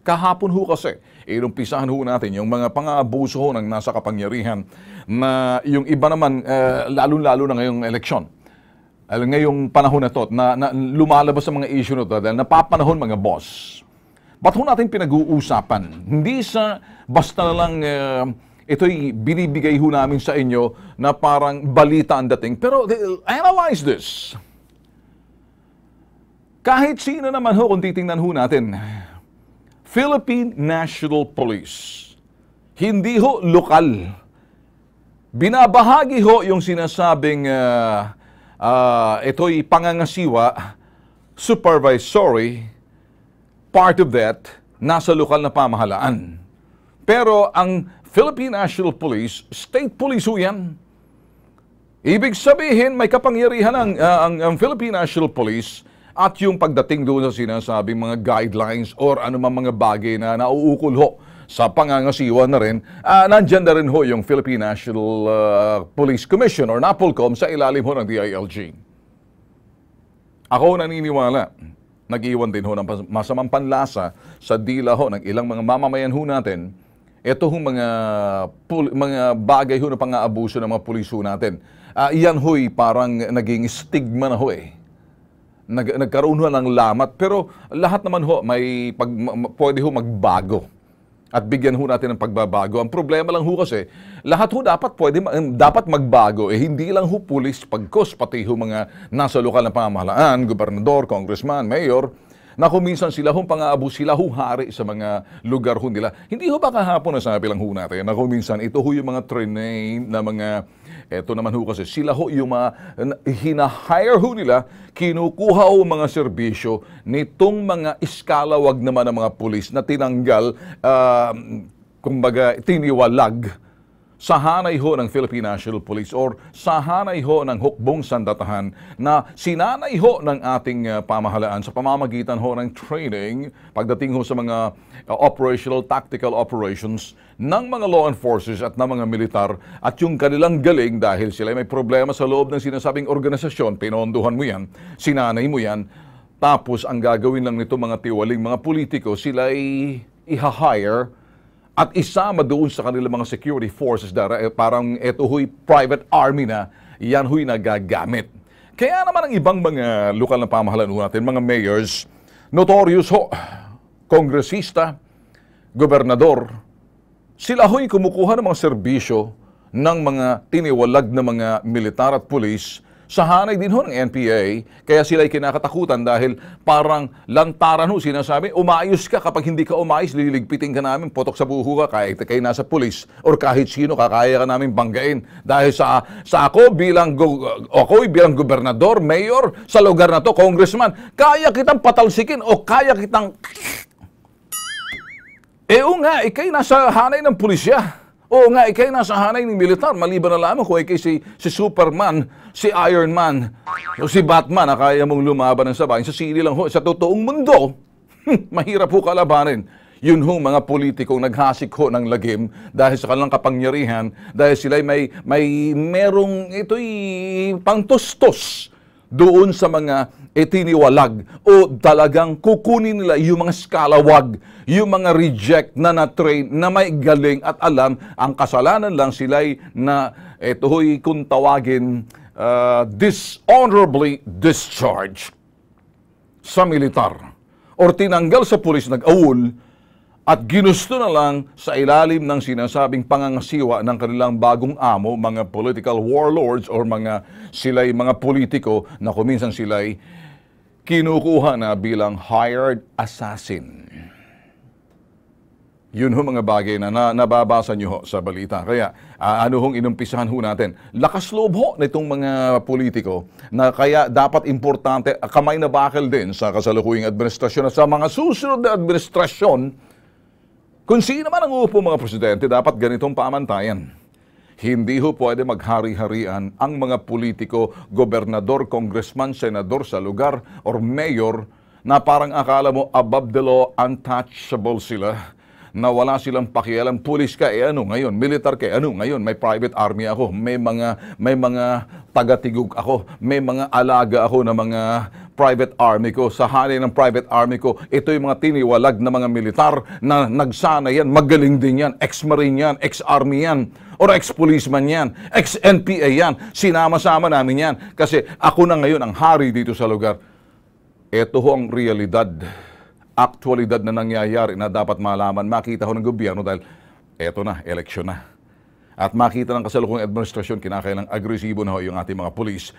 Kahapon ho kasi, inumpisahan ho natin yung mga pang-aabuso ho ng nasa kapangyarihan na yung iba naman, lalo-lalo na ngayong eleksyon. Ngayong panahon na to, na lumalabas sa mga issue na to dahil napapanahon mga boss. Ba't ho natin pinag-uusapan? Hindi sa basta na lang ito'y binibigay ho namin sa inyo na parang balita ang dating. Pero analyze this. Kahit sino naman ho, kung titingnan ho natin, Philippine National Police. Hindi ho lokal. Binabahagi ho yung sinasabing ito'y pangangasiwa, supervisory, part of that, nasa lokal na pamahalaan. Pero ang Philippine National Police, state police ho yan. Ibig sabihin, may kapangyarihan ang Philippine National Police at yung pagdating doon sa sinasabing mga guidelines or anumang mga bagay na nauukol ho sa pangangasiwa na rin, nandyan na rin ho yung Philippine National Police Commission or NAPOLCOM sa ilalim ho ng DILG. Ako naniniwala, nag-iwan din ho ng masamang panlasa sa dila ho ng ilang mga mamamayan ho natin. Ito ho mga bagay ho na pang-aabuso ng mga pulis ho natin. Iyan ho'y parang naging stigma na ho eh. Nagkaroon ho ng lamat, pero lahat naman ho pwede ho magbago at bigyan ho natin ng pagbabago. Ang problema lang ho kasi, lahat ho dapat magbago. Hindi lang ho pulis, pagkos, pati ho mga nasa lokal na pamahalaan, gobernador, congressman, mayor, na kung minsan sila hong pang-aabos, sila hong hari sa mga lugar ho nila. Hindi ho ba kahapon nasabi lang ho natin na kung minsan ito ho yung mga trainee na mga, eto naman ho kasi, sila ho yung mga hina-hire ho nila, kinukuha ho mga serbisyo nitong mga iskalawag naman ng mga pulis na tinanggal, kumbaga tiniwalag sa hanay ho ng Philippine National Police or sa hanay ho ng hukbong sandatahan na sinanay ho ng ating pamahalaan sa pamamagitan ho ng training pagdating ho sa mga operational, tactical operations ng mga law enforcers at ng mga militar at yung kanilang galing dahil sila may problema sa loob ng sinasabing organisasyon, pinondohan mo yan, sinanay mo yan, tapos ang gagawin lang nito mga tiwaling mga politiko, sila ay i-hire at isama doon sa kanilang mga security forces, parang ito huy private army na, yan huy nagagamit. Kaya naman ang ibang mga lokal na pamahalaan natin, mga mayors, notorious ho, kongresista, gobernador, sila huy kumukuha ng mga serbisyo ng mga tiniwalag na mga militar at pulis sa hanay din ho ng NPA, kaya sila ay kinakatakutan dahil parang lantaran ho sinasabi, umayos ka, kapag hindi ka umayos, liligpitin ka namin, potok sa buho ka, kahit kayo nasa pulis, or kahit sino, kakaya ka namin banggain. Dahil sa ako'y bilang gobernador, mayor, sa lugar na to, congressman, kaya kitang patalsikin o kaya kitang... kayo nasa hanay ng pulisya. Oo nga, ikay nasa hanay ng militar, maliban na lamang kung ikay si Superman, si Iron Man, o si Batman, na kaya mong lumaban ng sabay. Sa sili lang ho, sa totoong mundo, mahirap ho kalabanin. Yun ho mga politikong naghasik ho ng lagim dahil sa kanilang kapangyarihan, dahil sila merong ito'y pangtustos doon sa mga itiniwalag o talagang kukunin nila yung mga skalawag, yung mga reject na na-train, na may galing at alam, ang kasalanan lang sila'y na ito ho'y kung tawagin dishonorably discharged sa militar or tinanggal sa pulis, nag-awol at ginusto na lang sa ilalim ng sinasabing pangangasiwa ng kanilang bagong amo, mga political warlords or sila'y mga politiko na kuminsan sila'y kinukuha na bilang hired assassin. Yun ho mga bagay na nababasa nyo ho sa balita. Kaya ano hong inumpisahan ho natin. Lakas loob ho nitong mga politiko na kaya dapat importante, kamay na bakal din sa kasalukuyang administrasyon at sa mga susunod na administrasyon. Kung sino man ang uupo mga presidente, dapat ganitong pamantayan. Hindi ho pwede maghari-harian ang mga politiko, gobernador, congressman, senador sa lugar or mayor na parang akala mo above the law, untouchable sila, na wala silang pakialam. Pulis ka, ano ngayon? Militar ka, ano ngayon? May private army ako, may mga tagatigog ako, may mga alaga ako na mga private army ko. Sa hanay ng private army ko, ito yung mga tiniwalag na mga militar na nagsana yan, magaling din yan, ex-marine yan, ex-army yan, or ex-policeman yan, ex-NPA yan. Sinama-sama namin yan. Kasi ako na ngayon ang hari dito sa lugar. Ito ho ang realidad, aktualidad na nangyayari na dapat malaman, makita ho ng gobyerno dahil eto na, eleksyon na. At makita ng kasalukuyang administrasyon, kinakailang agresibo na ho yung ating mga pulis.